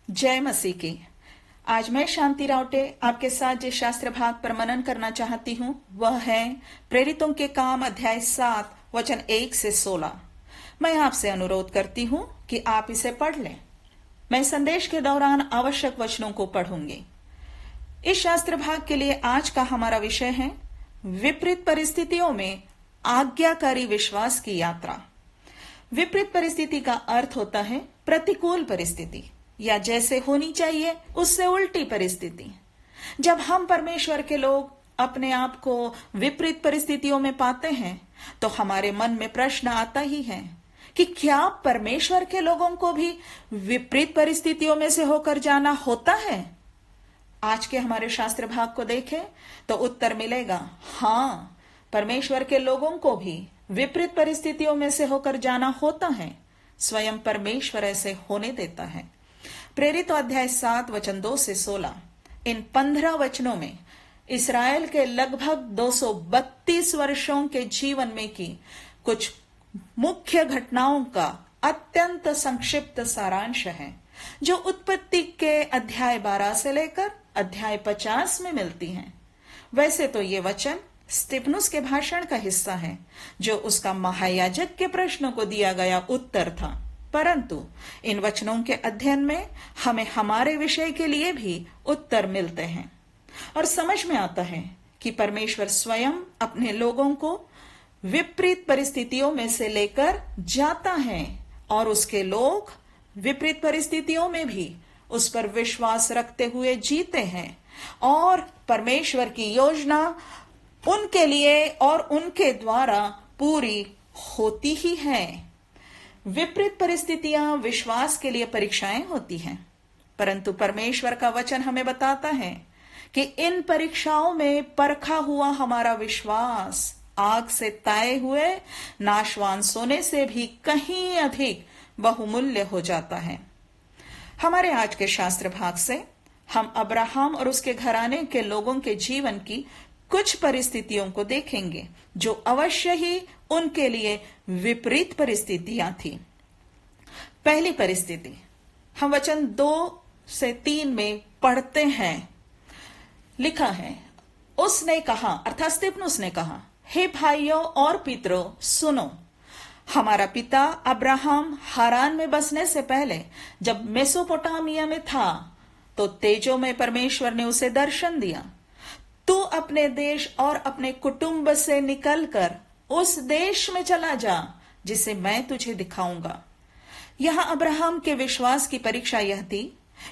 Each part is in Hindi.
जय मसीह की। आज मैं शांति रावटे आपके साथ जिस शास्त्र भाग पर मनन करना चाहती हूँ वह है प्रेरितों के काम अध्याय 7 वचन 1 से 16। मैं आपसे अनुरोध करती हूँ कि आप इसे पढ़ लें। मैं संदेश के दौरान आवश्यक वचनों को पढ़ूंगी। इस शास्त्र भाग के लिए आज का हमारा विषय है विपरीत परिस्थितियों में आज्ञाकारी विश्वास की यात्रा। विपरीत परिस्थिति का अर्थ होता है प्रतिकूल परिस्थिति या जैसे होनी चाहिए उससे उल्टी परिस्थिति। जब हम परमेश्वर के लोग अपने आप को विपरीत परिस्थितियों में पाते हैं तो हमारे मन में प्रश्न आता ही है कि क्या परमेश्वर के लोगों को भी विपरीत परिस्थितियों में से होकर जाना होता है। आज के हमारे शास्त्र भाग को देखें तो उत्तर मिलेगा, हाँ, परमेश्वर के लोगों को भी विपरीत परिस्थितियों में से होकर जाना होता है। स्वयं परमेश्वर ऐसे होने देता है। प्रेरित अध्याय 7 वचन 2 से 16, इन 15 वचनों में इस्राएल के लगभग 232 वर्षों के जीवन में की कुछ मुख्य घटनाओं का अत्यंत संक्षिप्त सारांश है जो उत्पत्ति के अध्याय 12 से लेकर अध्याय 50 में मिलती हैं। वैसे तो ये वचन स्तिफनुस के भाषण का हिस्सा है जो उसका महायाजक के प्रश्नों को दिया गया उत्तर था, परंतु इन वचनों के अध्ययन में हमें हमारे विषय के लिए भी उत्तर मिलते हैं और समझ में आता है कि परमेश्वर स्वयं अपने लोगों को विपरीत परिस्थितियों में से लेकर जाता है और उसके लोग विपरीत परिस्थितियों में भी उस पर विश्वास रखते हुए जीते हैं और परमेश्वर की योजना उनके लिए और उनके द्वारा पूरी होती ही है। विपरीत परिस्थितियां विश्वास के लिए परीक्षाएं होती हैं, परंतु परमेश्वर का वचन हमें बताता है कि इन परीक्षाओं में परखा हुआ हमारा विश्वास आग से ताए हुए नाशवान सोने से भी कहीं अधिक बहुमूल्य हो जाता है। हमारे आज के शास्त्र भाग से हम अब्राहम और उसके घराने के लोगों के जीवन की कुछ परिस्थितियों को देखेंगे जो अवश्य ही उनके लिए विपरीत परिस्थितियां थी। पहली परिस्थिति हम वचन 2 से 3 में पढ़ते हैं। लिखा है, उसने कहा, अर्थात स्तिफनुस ने कहा, हे भाइयों और पितरों सुनो, हमारा पिता अब्राहम हारान में बसने से पहले जब मेसोपोटामिया में था तो तेजो में परमेश्वर ने उसे दर्शन दिया। तू अपने देश और अपने कुटुंब से निकलकर उस देश में चला जा जिसे मैं तुझे दिखाऊंगा। यहां अब्राहम के विश्वास की परीक्षा यह थी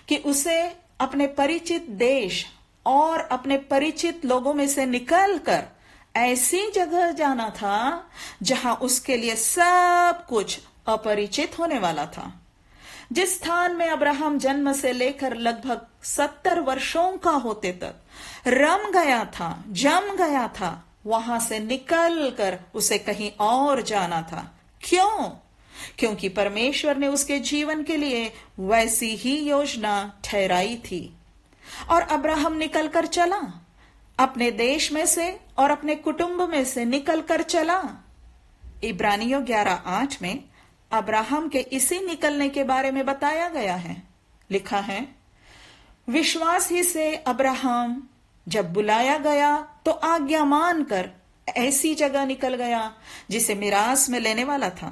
कि उसे अपने परिचित देश और अपने परिचित लोगों में से निकलकर ऐसी जगह जाना था जहां उसके लिए सब कुछ अपरिचित होने वाला था। जिस स्थान में अब्राहम जन्म से लेकर लगभग 70 वर्षों का होते तक रम गया था, जम गया था, वहां से निकलकर उसे कहीं और जाना था। क्यों? क्योंकि परमेश्वर ने उसके जीवन के लिए वैसी ही योजना ठहराई थी और अब्राहम निकलकर चला, अपने देश में से और अपने कुटुंब में से निकलकर चला। इब्रानियों 11:8 में अब्राहम के इसी निकलने के बारे में बताया गया है। लिखा है, विश्वास ही से अब्राहम जब बुलाया गया तो आज्ञा मानकर ऐसी जगह निकल गया जिसे मिरास में लेने वाला था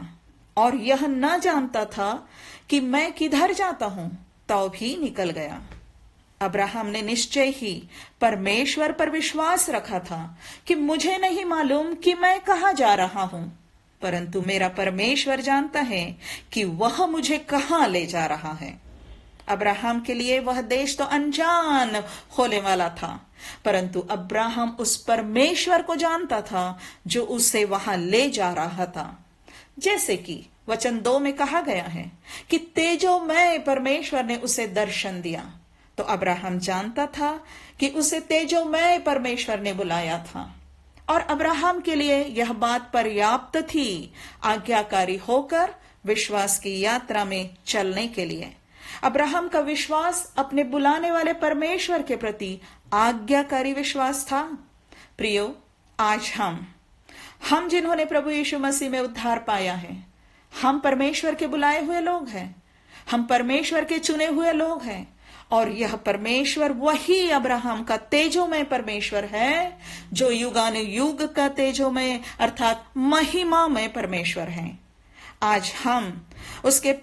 और यह न जानता था कि मैं किधर जाता हूं, तो भी निकल गया। अब्राहम ने निश्चय ही परमेश्वर पर विश्वास रखा था कि मुझे नहीं मालूम कि मैं कहां जा रहा हूं, परंतु मेरा परमेश्वर जानता है कि वह मुझे कहां ले जा रहा है। अब्राहम के लिए वह देश तो अनजान होने वाला था, परंतु अब्राहम उस परमेश्वर को जानता था जो उसे वहां ले जा रहा था। जैसे कि वचन 2 में कहा गया है कि तेजोमय परमेश्वर ने उसे दर्शन दिया, तो अब्राहम जानता था कि उसे तेजोमय परमेश्वर ने बुलाया था और अब्राहम के लिए यह बात पर्याप्त थी आज्ञाकारी होकर विश्वास की यात्रा में चलने के लिए। अब्राहम का विश्वास अपने बुलाने वाले परमेश्वर के प्रति आज्ञाकारी विश्वास था। प्रियो, आज हम जिन्होंने प्रभु यीशु मसीह में उद्धार पाया है, हम परमेश्वर के बुलाए हुए लोग हैं। हम परमेश्वर के चुने हुए लोग हैं और यह परमेश्वर वही अब्राहम का तेजोमय परमेश्वर है जो युगानुयुग का तेजोमय अर्थात महिमामय परमेश्वर है। आज हम उसके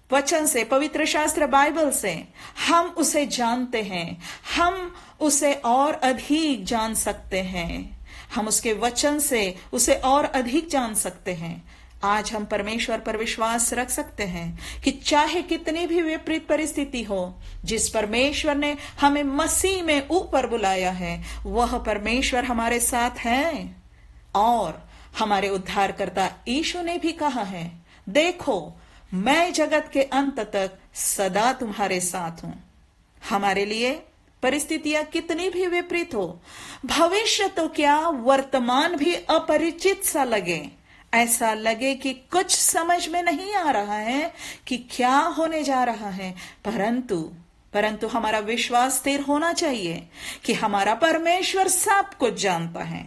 वचन से, पवित्र शास्त्र बाइबल से हम उसे जानते हैं, हम उसे और अधिक जान सकते हैं, हम उसके वचन से उसे और अधिक जान सकते हैं। आज हम परमेश्वर पर विश्वास रख सकते हैं कि चाहे कितनी भी विपरीत परिस्थिति हो, जिस परमेश्वर ने हमें मसीह में ऊपर बुलाया है वह परमेश्वर हमारे साथ है। और हमारे उद्धारकर्ता यीशु ने भी कहा है, देखो मैं जगत के अंत तक सदा तुम्हारे साथ हूं। हमारे लिए परिस्थितियां कितनी भी विपरीत हो, भविष्य तो क्या वर्तमान भी अपरिचित सा लगे, ऐसा लगे कि कुछ समझ में नहीं आ रहा है कि क्या होने जा रहा है, परंतु हमारा विश्वास स्थिर होना चाहिए कि हमारा परमेश्वर सब कुछ जानता है।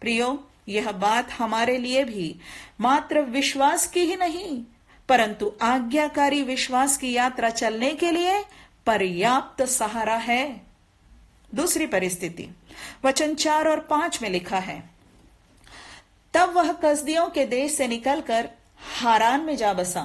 प्रियो, यह बात हमारे लिए भी मात्र विश्वास की ही नहीं परंतु आज्ञाकारी विश्वास की यात्रा चलने के लिए पर्याप्त सहारा है। दूसरी परिस्थिति वचन 4 और 5 में लिखा है, तब वह कसदियों के देश से निकलकर हारान में जा बसा।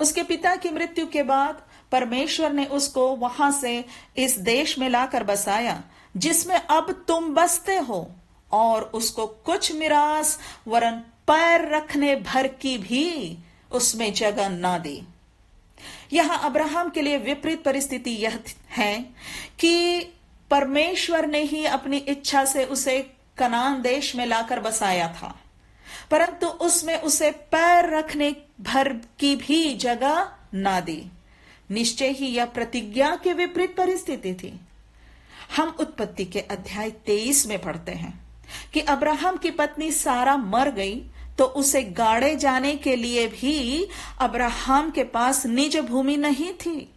उसके पिता की मृत्यु के बाद परमेश्वर ने उसको वहां से इस देश में लाकर बसाया जिसमें अब तुम बसते हो, और उसको कुछ मिरास वरन पैर रखने भर की भी उसमें जगह ना दी। यहां अब्राहम के लिए विपरीत परिस्थिति यह है कि परमेश्वर ने ही अपनी इच्छा से उसे कनान देश में लाकर बसाया था, परंतु उसमें उसे पैर रखने भर की भी जगह ना दी। निश्चय ही यह प्रतिज्ञा के विपरीत परिस्थिति थी। हम उत्पत्ति के अध्याय 23 में पढ़ते हैं कि अब्राहम की पत्नी सारा मर गई तो उसे गाड़े जाने के लिए भी अब्राहम के पास निज भूमि नहीं थी।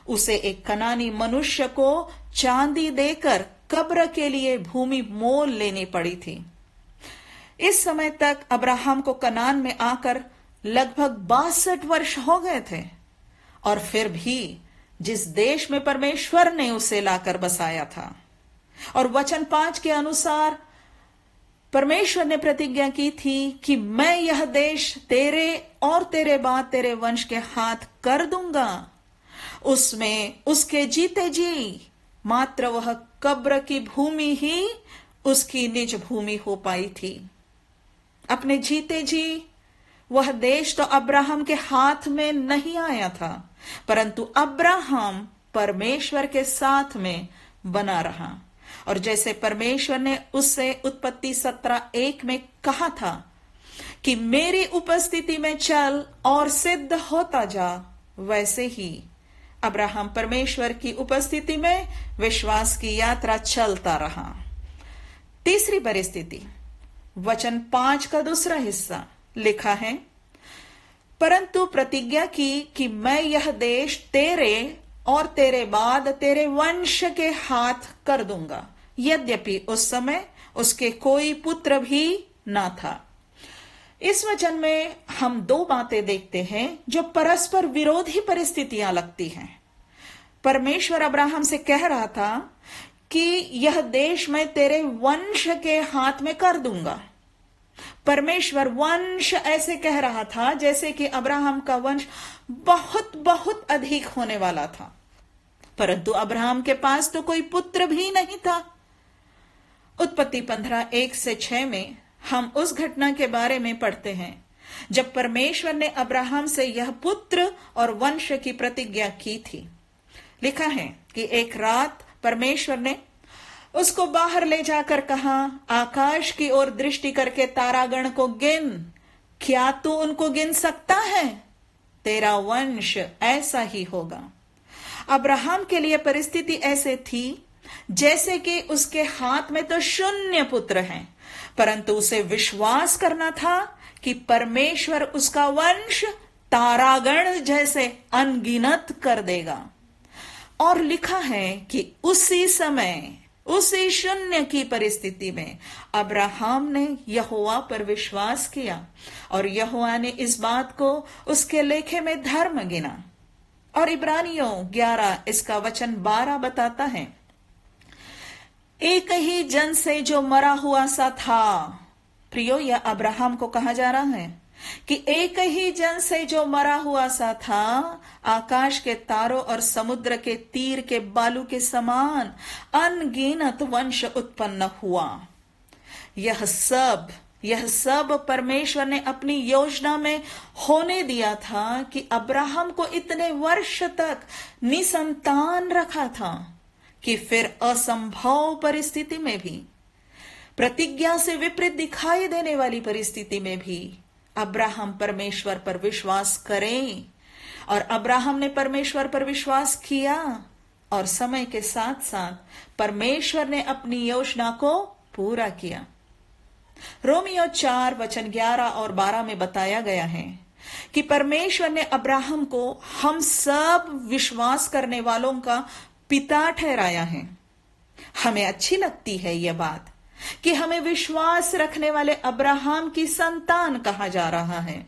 उसे एक कनानी मनुष्य को चांदी देकर कब्र के लिए भूमि मोल लेनी पड़ी थी। इस समय तक अब्राहम को कनान में आकर लगभग 62 वर्ष हो गए थे, और फिर भी जिस देश में परमेश्वर ने उसे लाकर बसाया था और वचन 5 के अनुसार परमेश्वर ने प्रतिज्ञा की थी कि मैं यह देश तेरे और तेरे बाद तेरे वंश के हाथ कर दूंगा, उसमें उसके जीते जी मात्र वह कब्र की भूमि ही उसकी निज भूमि हो पाई थी। अपने जीते जी वह देश तो अब्राहम के हाथ में नहीं आया था, परंतु अब्राहम परमेश्वर के साथ में बना रहा। और जैसे परमेश्वर ने उससे उत्पत्ति 17:1 में कहा था कि मेरी उपस्थिति में चल और सिद्ध होता जा, वैसे ही अब्राहम परमेश्वर की उपस्थिति में विश्वास की यात्रा चलता रहा। तीसरी परिस्थिति वचन 5 का दूसरा हिस्सा लिखा है, परंतु प्रतिज्ञा की कि मैं यह देश तेरे और तेरे बाद तेरे वंश के हाथ कर दूंगा, यद्यपि उस समय उसके कोई पुत्र भी ना था। इस वचन में हम दो बातें देखते हैं जो परस्पर विरोधी परिस्थितियां लगती हैं। परमेश्वर अब्राहम से कह रहा था कि यह देश मैं तेरे वंश के हाथ में कर दूंगा। परमेश्वर वंश ऐसे कह रहा था जैसे कि अब्राहम का वंश बहुत बहुत अधिक होने वाला था, परंतु अब्राहम के पास तो कोई पुत्र भी नहीं था। उत्पत्ति 15:1-6 में हम उस घटना के बारे में पढ़ते हैं जब परमेश्वर ने अब्राहम से यह पुत्र और वंश की प्रतिज्ञा की थी। लिखा है कि एक रात परमेश्वर ने उसको बाहर ले जाकर कहा, आकाश की ओर दृष्टि करके तारागण को गिन, क्या तू उनको गिन सकता है? तेरा वंश ऐसा ही होगा। अब्राहम के लिए परिस्थिति ऐसे थी जैसे कि उसके हाथ में तो शून्य पुत्र हैं, परंतु उसे विश्वास करना था कि परमेश्वर उसका वंश तारागण जैसे अनगिनत कर देगा। और लिखा है कि उसी समय उसी शून्य की परिस्थिति में अब्राहम ने यहोवा पर विश्वास किया और यहोवा ने इस बात को उसके लेखे में धर्म गिना। और इब्रानियों 11 इसका वचन 12 बताता है, एक ही जन से जो मरा हुआ सा था। प्रियो, यह अब्राहम को कहा जा रहा है कि एक ही जन से जो मरा हुआ सा था, आकाश के तारों और समुद्र के तीर के बालू के समान अनगिनत वंश उत्पन्न हुआ। यह सब परमेश्वर ने अपनी योजना में होने दिया था कि अब्राहम को इतने वर्ष तक निसंतान रखा था कि फिर असंभव परिस्थिति में भी, प्रतिज्ञा से विपरीत दिखाई देने वाली परिस्थिति में भी अब्राहम परमेश्वर पर विश्वास करें। और अब्राहम ने परमेश्वर पर विश्वास किया और समय के साथ साथ परमेश्वर ने अपनी योजना को पूरा किया। रोमियो 4 वचन 11 और 12 में बताया गया है कि परमेश्वर ने अब्राहम को हम सब विश्वास करने वालों का पिता ठहराया है। हमें अच्छी लगती है यह बात कि हमें विश्वास रखने वाले अब्राहम की संतान कहा जा रहा है।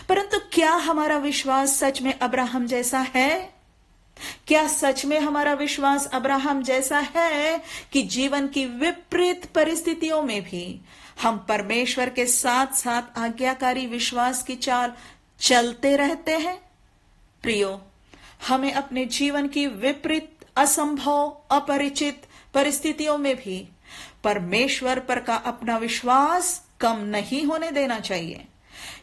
परंतु क्या हमारा विश्वास सच में अब्राहम जैसा है? क्या सच में हमारा विश्वास अब्राहम जैसा है कि जीवन की विपरीत परिस्थितियों में भी हम परमेश्वर के साथ साथ आज्ञाकारी विश्वास की चाल चलते रहते हैं? प्रियो, हमें अपने जीवन की विपरीत, असंभव, अपरिचित परिस्थितियों में भी परमेश्वर पर का अपना विश्वास कम नहीं होने देना चाहिए,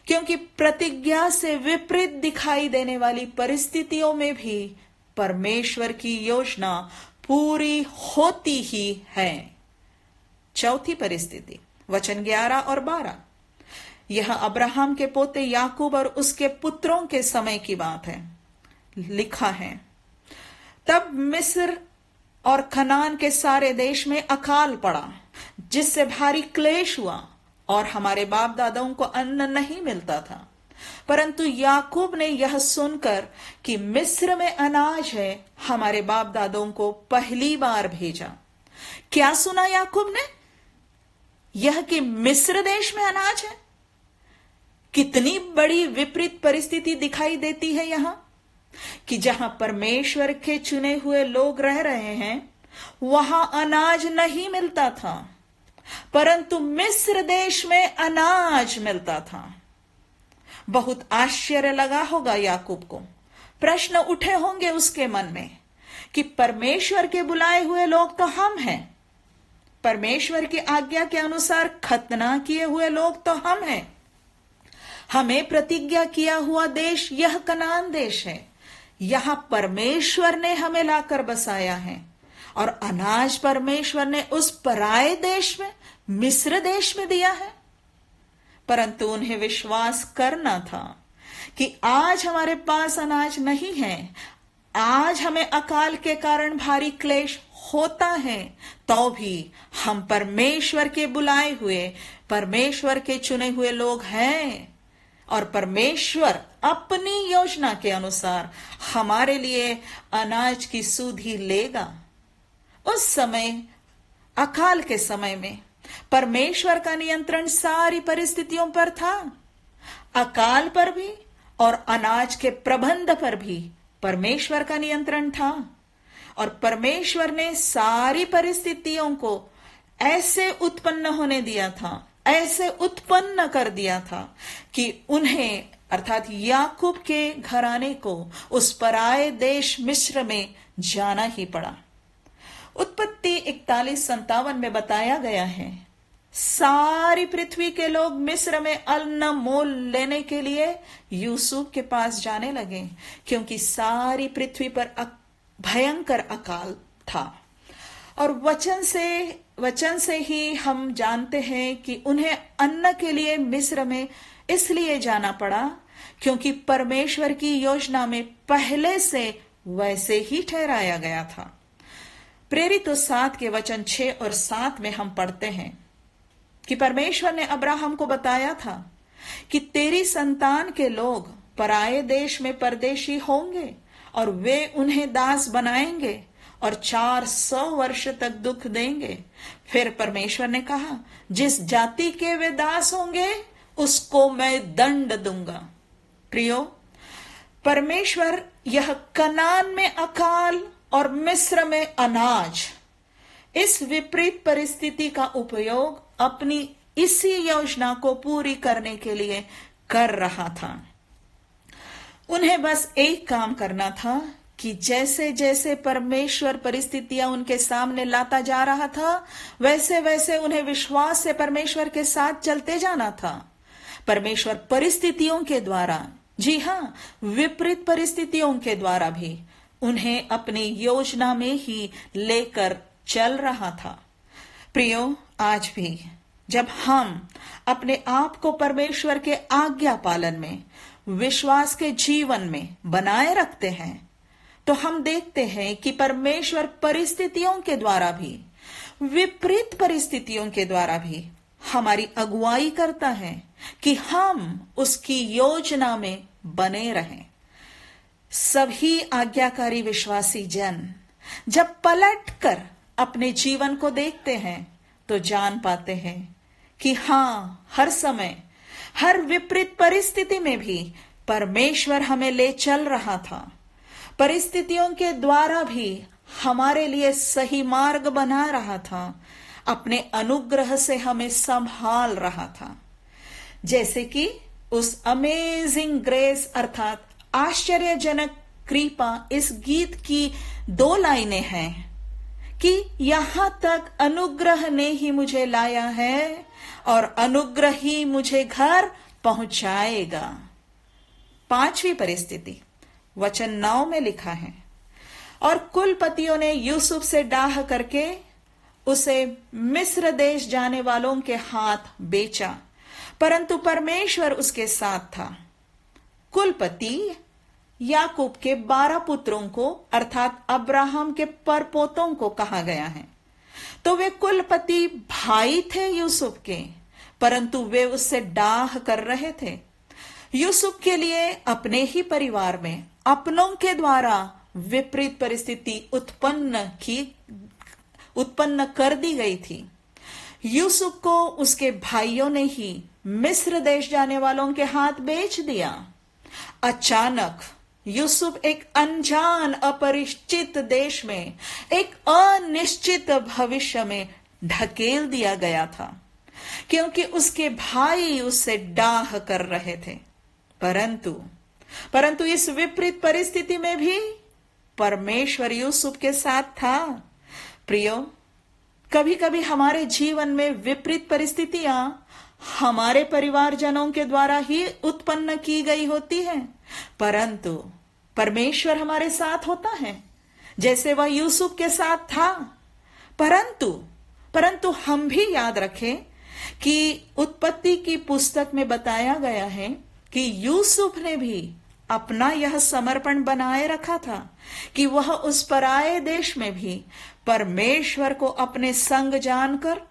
क्योंकि प्रतिज्ञा से विपरीत दिखाई देने वाली परिस्थितियों में भी परमेश्वर की योजना पूरी होती ही है। चौथी परिस्थिति, वचन 11 और 12, यह अब्राहम के पोते याकूब और उसके पुत्रों के समय की बात है। लिखा है, तब मिस्र और कनान के सारे देश में अकाल पड़ा, जिससे भारी क्लेश हुआ और हमारे बाप दादाओं को अन्न नहीं मिलता था। परंतु याकूब ने यह सुनकर कि मिस्र में अनाज है, हमारे बाप दादाओं को पहली बार भेजा। क्या सुना याकूब ने? यह कि मिस्र देश में अनाज है। कितनी बड़ी विपरीत परिस्थिति दिखाई देती है यहां कि जहां परमेश्वर के चुने हुए लोग रह रहे हैं वहां अनाज नहीं मिलता था, परंतु मिस्र देश में अनाज मिलता था। बहुत आश्चर्य लगा होगा याकूब को। प्रश्न उठे होंगे उसके मन में कि परमेश्वर के बुलाए हुए लोग तो हम हैं, परमेश्वर की आज्ञा के अनुसार खतना किए हुए लोग तो हम हैं, हमें प्रतिज्ञा किया हुआ देश यह कनान देश है, यहां परमेश्वर ने हमें लाकर बसाया है और अनाज परमेश्वर ने उस पराये देश में, मिस्र देश में दिया है। परंतु उन्हें विश्वास करना था कि आज हमारे पास अनाज नहीं है, आज हमें अकाल के कारण भारी क्लेश होता है, तो भी हम परमेश्वर के बुलाए हुए, परमेश्वर के चुने हुए लोग हैं और परमेश्वर अपनी योजना के अनुसार हमारे लिए अनाज की सुधि लेगा। उस समय, अकाल के समय में परमेश्वर का नियंत्रण सारी परिस्थितियों पर था। अकाल पर भी और अनाज के प्रबंध पर भी परमेश्वर का नियंत्रण था और परमेश्वर ने सारी परिस्थितियों को ऐसे उत्पन्न होने दिया था, ऐसे उत्पन्न कर दिया था कि उन्हें, अर्थात याकूब के घराने को, उस पराये देश मिस्र में जाना ही पड़ा। उत्पत्ति 41:57 में बताया गया है, सारी पृथ्वी के लोग मिस्र में अन्न मोल लेने के लिए यूसुफ के पास जाने लगे, क्योंकि सारी पृथ्वी पर भयंकर अकाल था। और वचन से ही हम जानते हैं कि उन्हें अन्न के लिए मिस्र में इसलिए जाना पड़ा क्योंकि परमेश्वर की योजना में पहले से वैसे ही ठहराया गया था। प्रेरितों 7 के वचन 6 और 7 में हम पढ़ते हैं कि परमेश्वर ने अब्राहम को बताया था कि तेरी संतान के लोग पराये देश में परदेशी होंगे और वे उन्हें दास बनाएंगे और 400 वर्ष तक दुख देंगे। फिर परमेश्वर ने कहा, जिस जाति के वे दास होंगे उसको मैं दंड दूंगा। प्रियो, परमेश्वर यह कनान में अकाल और मिस्र में अनाज, इस विपरीत परिस्थिति का उपयोग अपनी इसी योजना को पूरी करने के लिए कर रहा था। उन्हें बस एक काम करना था कि जैसे जैसे परमेश्वर परिस्थितियां उनके सामने लाता जा रहा था, वैसे वैसे उन्हें विश्वास से परमेश्वर के साथ चलते जाना था। परमेश्वर परिस्थितियों के द्वारा, जी हां, विपरीत परिस्थितियों के द्वारा भी उन्हें अपनी योजना में ही लेकर चल रहा था। प्रियो, आज भी जब हम अपने आप को परमेश्वर के आज्ञा पालन में, विश्वास के जीवन में बनाए रखते हैं, तो हम देखते हैं कि परमेश्वर परिस्थितियों के द्वारा भी, विपरीत परिस्थितियों के द्वारा भी हमारी अगुवाई करता है कि हम उसकी योजना में बने रहें। सभी आज्ञाकारी विश्वासी जन जब पलटकर अपने जीवन को देखते हैं तो जान पाते हैं कि हां, हर समय, हर विपरीत परिस्थिति में भी परमेश्वर हमें ले चल रहा था। परिस्थितियों के द्वारा भी हमारे लिए सही मार्ग बना रहा था, अपने अनुग्रह से हमें संभाल रहा था। जैसे कि उस अमेजिंग ग्रेस अर्थात आश्चर्यजनक कृपा इस गीत की 2 लाइनें हैं कि यहां तक अनुग्रह ने ही मुझे लाया है और अनुग्रह ही मुझे घर पहुंचाएगा। 5वीं परिस्थिति वचन 9 में लिखा है, और कुलपतियों ने यूसुफ से डाह करके उसे मिस्र देश जाने वालों के हाथ बेचा, परंतु परमेश्वर उसके साथ था। कुलपति याकूब के 12 पुत्रों को अर्थात अब्राहम के परपोतों को कहा गया है। तो वे कुलपति भाई थे यूसुफ के, परंतु वे उससे डाह कर रहे थे। यूसुफ के लिए अपने ही परिवार में अपनों के द्वारा विपरीत परिस्थिति उत्पन्न कर दी गई थी। यूसुफ को उसके भाइयों ने ही मिस्र देश जाने वालों के हाथ बेच दिया। अचानक यूसुफ एक अनजान, अपरिचित देश में, एक अनिश्चित भविष्य में ढकेल दिया गया था, क्योंकि उसके भाई उससे डाह कर रहे थे। परंतु इस विपरीत परिस्थिति में भी परमेश्वर यूसुफ के साथ था। प्रियो, कभी कभी हमारे जीवन में विपरीत परिस्थितियां हमारे परिवारजनों के द्वारा ही उत्पन्न की गई होती हैं, परंतु परमेश्वर हमारे साथ होता है, जैसे वह यूसुफ के साथ था। परंतु हम भी याद रखें कि उत्पत्ति की पुस्तक में बताया गया है कि यूसुफ ने भी अपना यह समर्पण बनाए रखा था कि वह उस पराये देश में भी परमेश्वर को अपने संग जानकर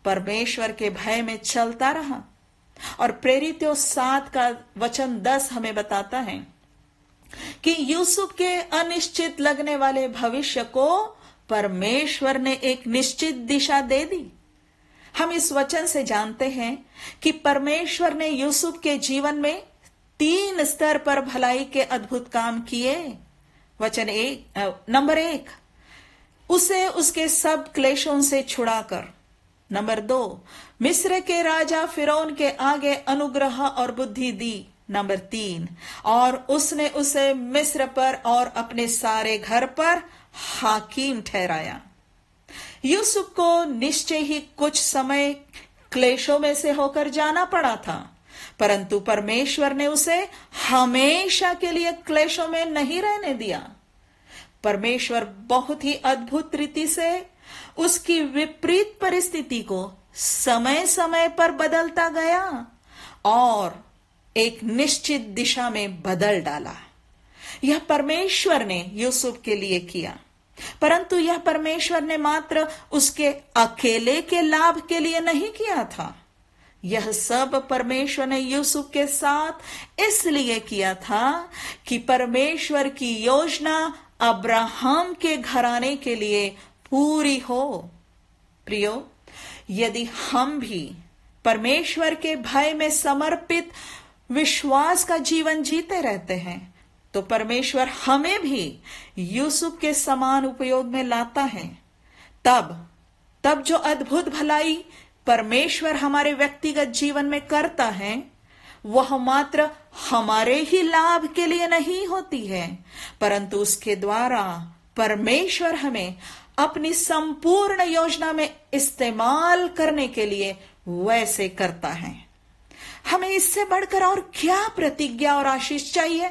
परमेश्वर के भय में चलता रहा। और प्रेरितों 7 का वचन 10 हमें बताता है कि यूसुफ के अनिश्चित लगने वाले भविष्य को परमेश्वर ने एक निश्चित दिशा दे दी। हम इस वचन से जानते हैं कि परमेश्वर ने यूसुफ के जीवन में 3 स्तर पर भलाई के अद्भुत काम किए। नंबर 1, उसे उसके सब क्लेशों से छुड़ाकर। नंबर 2, मिस्र के राजा फिरौन के आगे अनुग्रह और बुद्धि दी। नंबर 3, और उसने उसे मिस्र पर और अपने सारे घर पर हाकिम ठहराया। यूसुफ को निश्चय ही कुछ समय क्लेशों में से होकर जाना पड़ा था, परंतु परमेश्वर ने उसे हमेशा के लिए क्लेशों में नहीं रहने दिया। परमेश्वर बहुत ही अद्भुत रीति से उसकी विपरीत परिस्थिति को समय समय पर बदलता गया और एक निश्चित दिशा में बदल डाला। यह परमेश्वर ने यूसुफ के लिए किया, परंतु यह परमेश्वर ने मात्र उसके अकेले के लाभ के लिए नहीं किया था। यह सब परमेश्वर ने यूसुफ के साथ इसलिए किया था कि परमेश्वर की योजना अब्राहम के घराने के लिए पूरी हो। प्रियो, यदि हम भी परमेश्वर के भय में समर्पित विश्वास का जीवन जीते रहते हैं, तो परमेश्वर हमें भी यूसुफ के समान उपयोग में लाता है। तब जो अद्भुत भलाई परमेश्वर हमारे व्यक्तिगत जीवन में करता है, वह मात्र हमारे ही लाभ के लिए नहीं होती है, परंतु उसके द्वारा परमेश्वर हमें अपनी संपूर्ण योजना में इस्तेमाल करने के लिए वैसे करता है। हमें इससे बढ़कर और क्या प्रतिज्ञा और आशीष चाहिए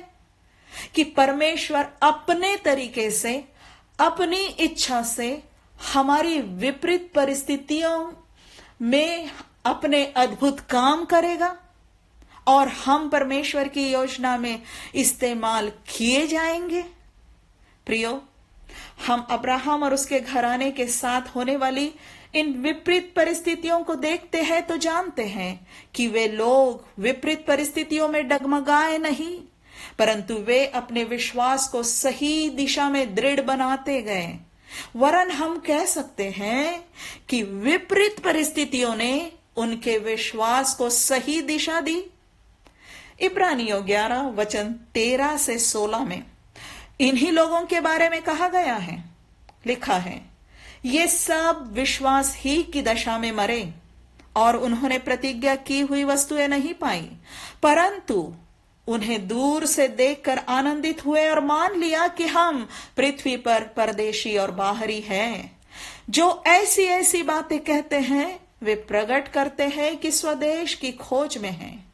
कि परमेश्वर अपने तरीके से, अपनी इच्छा से हमारी विपरीत परिस्थितियों में अपने अद्भुत काम करेगा और हम परमेश्वर की योजना में इस्तेमाल किए जाएंगे। प्रियो, हम अब्राहम और उसके घराने के साथ होने वाली इन विपरीत परिस्थितियों को देखते हैं तो जानते हैं कि वे लोग विपरीत परिस्थितियों में डगमगाए नहीं, परंतु वे अपने विश्वास को सही दिशा में दृढ़ बनाते गए। वरन हम कह सकते हैं कि विपरीत परिस्थितियों ने उनके विश्वास को सही दिशा दी। इब्रानियों 11 वचन 13 से 16 में इन्हीं लोगों के बारे में कहा गया है। लिखा है, ये सब विश्वास ही की दशा में मरे और उन्होंने प्रतिज्ञा की हुई वस्तुएं नहीं पाई, परंतु उन्हें दूर से देखकर आनंदित हुए और मान लिया कि हम पृथ्वी पर परदेशी और बाहरी हैं। जो ऐसी ऐसी बातें कहते हैं वे प्रकट करते हैं कि स्वदेश की खोज में हैं,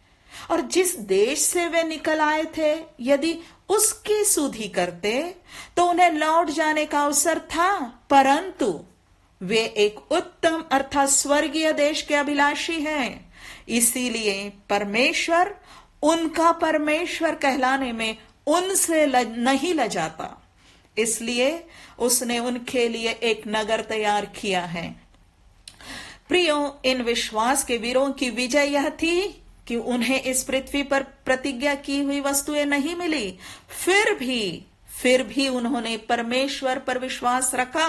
और जिस देश से वे निकल आए थे यदि उसकी सुधि करते तो उन्हें लौट जाने का अवसर था, परंतु वे एक उत्तम अर्थात स्वर्गीय देश के अभिलाषी हैं। इसीलिए परमेश्वर उनका परमेश्वर कहलाने में उनसे नहीं लजाता, इसलिए उसने उनके लिए एक नगर तैयार किया है। प्रियो, इन विश्वास के वीरों की विजय यह थी कि उन्हें इस पृथ्वी पर प्रतिज्ञा की हुई वस्तुएं नहीं मिली, फिर भी उन्होंने परमेश्वर पर विश्वास रखा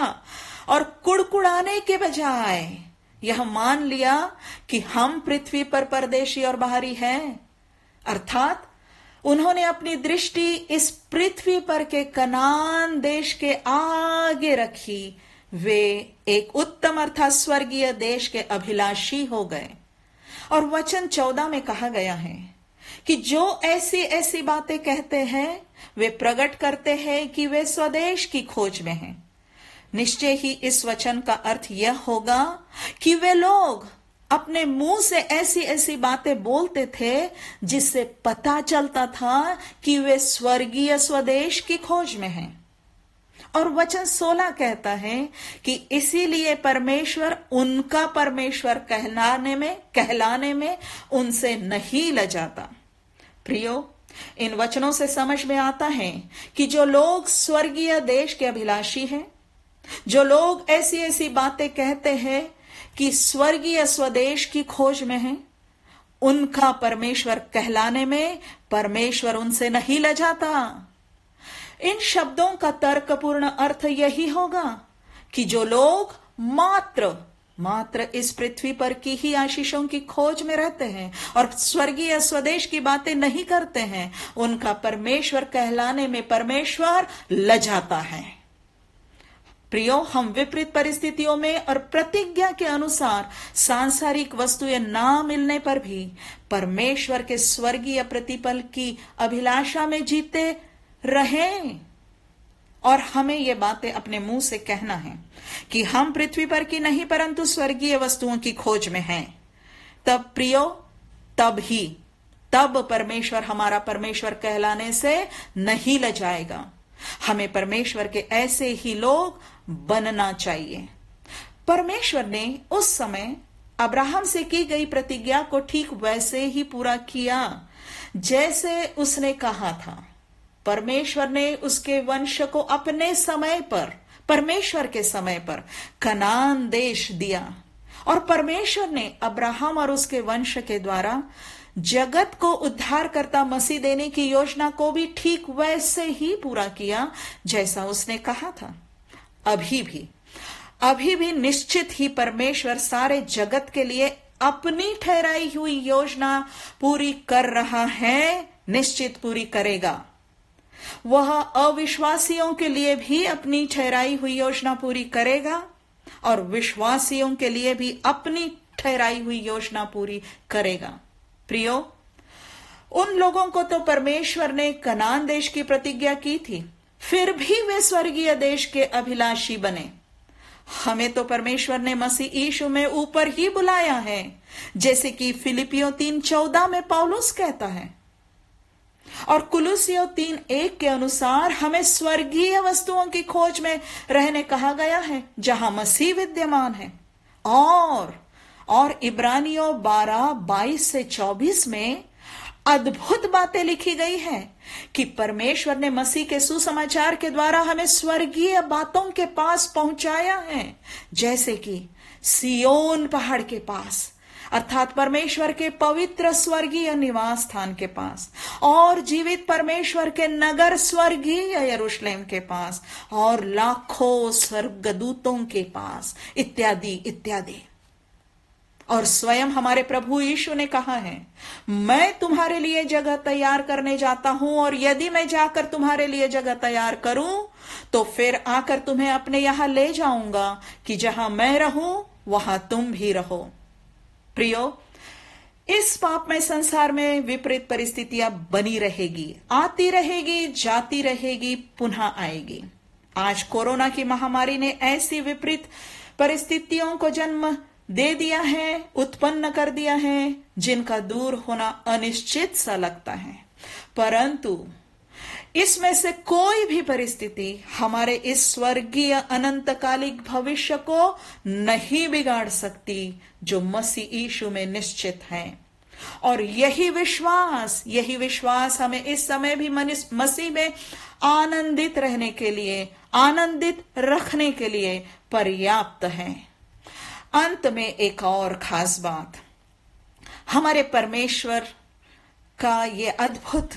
और कुड़कुड़ाने के बजाय यह मान लिया कि हम पृथ्वी पर परदेशी और बाहरी हैं। अर्थात उन्होंने अपनी दृष्टि इस पृथ्वी पर के कनान देश के आगे रखी। वे एक उत्तम अर्थात स्वर्गीय देश के अभिलाषी हो गए। और वचन 14 में कहा गया है कि जो ऐसी ऐसी बातें कहते हैं वे प्रकट करते हैं कि वे स्वदेश की खोज में हैं। निश्चय ही इस वचन का अर्थ यह होगा कि वे लोग अपने मुंह से ऐसी ऐसी बातें बोलते थे जिससे पता चलता था कि वे स्वर्गीय स्वदेश की खोज में हैं। और वचन 16 कहता है कि इसीलिए परमेश्वर उनका परमेश्वर कहलाने में उनसे नहीं लजाता। प्रियो, इन वचनों से समझ में आता है कि जो लोग स्वर्गीय देश के अभिलाषी हैं, जो लोग ऐसी ऐसी बातें कहते हैं कि स्वर्गीय स्वदेश की खोज में हैं, उनका परमेश्वर कहलाने में परमेश्वर उनसे नहीं लजाता। इन शब्दों का तर्कपूर्ण अर्थ यही होगा कि जो लोग मात्र इस पृथ्वी पर की ही आशीषों की खोज में रहते हैं और स्वर्गीय स्वदेश की बातें नहीं करते हैं, उनका परमेश्वर कहलाने में परमेश्वर लजाता है। प्रियो, हम विपरीत परिस्थितियों में और प्रतिज्ञा के अनुसार सांसारिक वस्तुएं ना मिलने पर भी परमेश्वर के स्वर्गीय प्रतिफल की अभिलाषा में जीते रहें। और हमें ये बातें अपने मुंह से कहना है कि हम पृथ्वी पर की नहीं परंतु स्वर्गीय वस्तुओं की खोज में हैं। तब प्रियो, तब परमेश्वर हमारा परमेश्वर कहलाने से नहीं लजाएगा। हमें परमेश्वर के ऐसे ही लोग बनना चाहिए। परमेश्वर ने उस समय अब्राहम से की गई प्रतिज्ञा को ठीक वैसे ही पूरा किया जैसे उसने कहा था। परमेश्वर ने उसके वंश को अपने समय पर, परमेश्वर के समय पर कनान देश दिया, और परमेश्वर ने अब्राहम और उसके वंश के द्वारा जगत को उद्धारकर्ता मसीह देने की योजना को भी ठीक वैसे ही पूरा किया जैसा उसने कहा था। अभी भी निश्चित ही परमेश्वर सारे जगत के लिए अपनी ठहराई हुई योजना पूरी कर रहा है, निश्चित पूरी करेगा। वह अविश्वासियों के लिए भी अपनी ठहराई हुई योजना पूरी करेगा और विश्वासियों के लिए भी अपनी ठहराई हुई योजना पूरी करेगा। प्रियो, उन लोगों को तो परमेश्वर ने कनान देश की प्रतिज्ञा की थी, फिर भी वे स्वर्गीय देश के अभिलाषी बने। हमें तो परमेश्वर ने मसीह यीशु में ऊपर ही बुलाया है, जैसे कि फिलिपियों 3:14 में पौलुस कहता है, और कुलुसियों 3:1 के अनुसार हमें स्वर्गीय वस्तुओं की खोज में रहने कहा गया है, जहां मसीह विद्यमान है। और इब्रानियों 12:22-24 में अद्भुत बातें लिखी गई है कि परमेश्वर ने मसीह के सुसमाचार के द्वारा हमें स्वर्गीय बातों के पास पहुंचाया है, जैसे कि सियोन पहाड़ के पास, अर्थात परमेश्वर के पवित्र स्वर्गीय निवास स्थान के पास, और जीवित परमेश्वर के नगर स्वर्गीय यरूशलेम के पास, और लाखों स्वर्गदूतों के पास, इत्यादि इत्यादि। और स्वयं हमारे प्रभु यीशु ने कहा है, मैं तुम्हारे लिए जगह तैयार करने जाता हूं, और यदि मैं जाकर तुम्हारे लिए जगह तैयार करूं तो फिर आकर तुम्हें अपने यहां ले जाऊंगा, कि जहां मैं रहूं वहां तुम भी रहो। प्रियो, इस पापमय संसार में विपरीत परिस्थितियां बनी रहेगी, आती रहेगी, जाती रहेगी, पुनः आएगी। आज कोरोना की महामारी ने ऐसी विपरीत परिस्थितियों को जन्म दे दिया है, उत्पन्न कर दिया है, जिनका दूर होना अनिश्चित सा लगता है। परंतु इसमें से कोई भी परिस्थिति हमारे इस स्वर्गीय अनंतकालिक भविष्य को नहीं बिगाड़ सकती, जो मसीह यीशु में निश्चित है। और यही विश्वास हमें इस समय भी मसीह में आनंदित रहने के लिए, आनंदित रखने के लिए पर्याप्त है। अंत में एक और खास बात, हमारे परमेश्वर का यह अद्भुत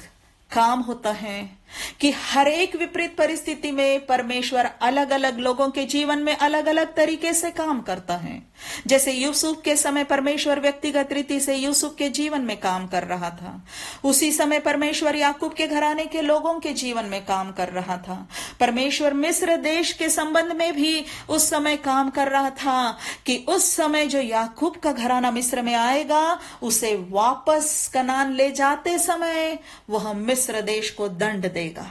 काम होता है कि हर एक विपरीत परिस्थिति में परमेश्वर अलग अलग लोगों के जीवन में अलग अलग तरीके से काम करता है। जैसे यूसुफ के समय परमेश्वर व्यक्तिगत रीति से यूसुफ के जीवन में काम कर रहा था, उसी समय परमेश्वर याकूब के घराने के लोगों के जीवन में काम कर रहा था। परमेश्वर मिस्र देश के संबंध में भी उस समय काम कर रहा था कि उस समय जो याकूब का घराना मिस्र में आएगा, उसे वापस कनान ले जाते समय वह मिस्र देश को दंड देगा।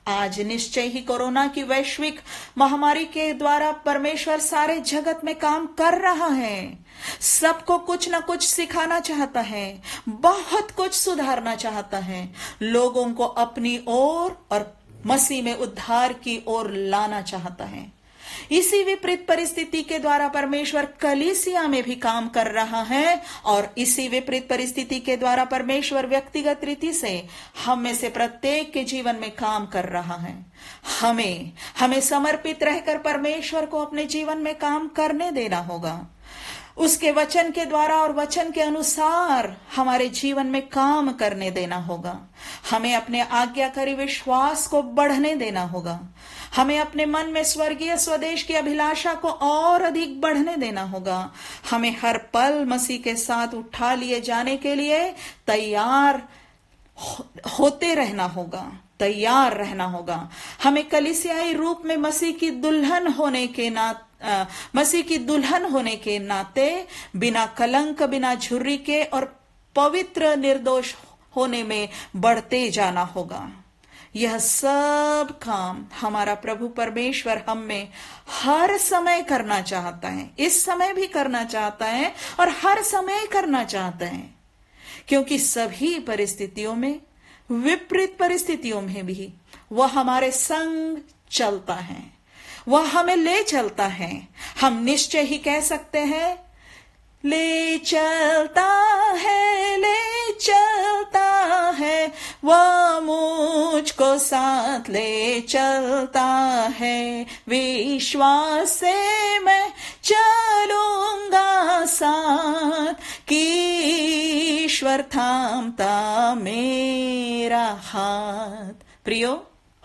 आज निश्चय ही कोरोना की वैश्विक महामारी के द्वारा परमेश्वर सारे जगत में काम कर रहा है। सबको कुछ ना कुछ सिखाना चाहता है, बहुत कुछ सुधारना चाहता है, लोगों को अपनी ओर और मसीह में उद्धार की ओर लाना चाहता है। इसी विपरीत परिस्थिति के द्वारा परमेश्वर कलीसिया में भी काम कर रहा है, और इसी विपरीत परिस्थिति के द्वारा परमेश्वर व्यक्तिगत रीति से हम में से प्रत्येक के जीवन में काम कर रहा है। हमें समर्पित रहकर परमेश्वर को अपने जीवन में काम करने देना होगा। उसके वचन के द्वारा और वचन के अनुसार हमारे जीवन में काम करने देना होगा। हमें अपने आज्ञाकारी विश्वास को बढ़ने देना होगा। हमें अपने मन में स्वर्गीय स्वदेश की अभिलाषा को और अधिक बढ़ने देना होगा। हमें हर पल मसीह के साथ उठा लिए जाने के लिए तैयार होते रहना होगा, तैयार रहना होगा। हमें कलीसियाई रूप में मसीह की दुल्हन होने के नाते बिना कलंक, बिना झुर्री के और पवित्र निर्दोष होने में बढ़ते जाना होगा। यह सब काम हमारा प्रभु परमेश्वर हम में हर समय करना चाहता है। इस समय भी करना चाहता है और हर समय करना चाहता है, क्योंकि सभी परिस्थितियों में, विपरीत परिस्थितियों में भी वह हमारे संग चलता है, वह हमें ले चलता है। हम निश्चय ही कह सकते हैं, ले चलता है, वह मुझको साथ ले चलता है, विश्वास से मैं चलूंगा साथ, कि ईश्वर थामता मेरा हाथ। प्रियो,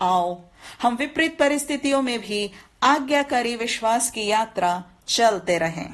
आओ हम विपरीत परिस्थितियों में भी आज्ञाकारी विश्वास की यात्रा चलते रहें।